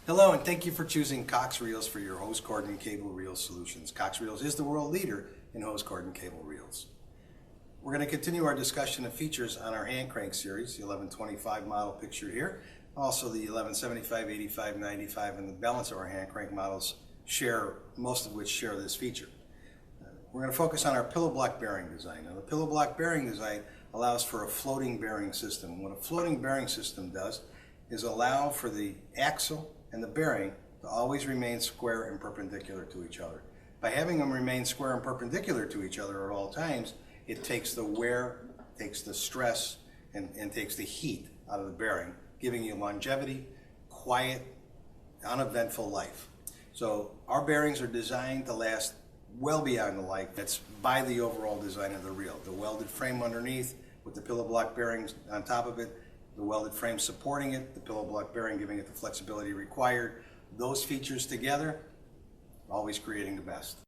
Hello, and thank you for choosing Cox Reels for your hose cord and cable reel solutions. Cox Reels is the world leader in hose cord and cable reels. We're going to continue our discussion of features on our hand crank series, the 1125 model pictured here, also the 1175, 85, 95, and the balance of our hand crank models most of which share this feature. We're going to focus on our pillow block bearing design. Now, the pillow block bearing design allows for a floating bearing system. What a floating bearing system does is allow for the axle and the bearing to always remain square and perpendicular to each other. By having them remain square and perpendicular to each other at all times, it takes the wear, takes the stress, and takes the heat out of the bearing, giving you longevity, quiet, uneventful life. So our bearings are designed to last well beyond the life that's by the overall design of the reel. The welded frame underneath with the pillow block bearings on top of it, the welded frame supporting it, the pillow block bearing giving it the flexibility required. Those features together, always creating the best.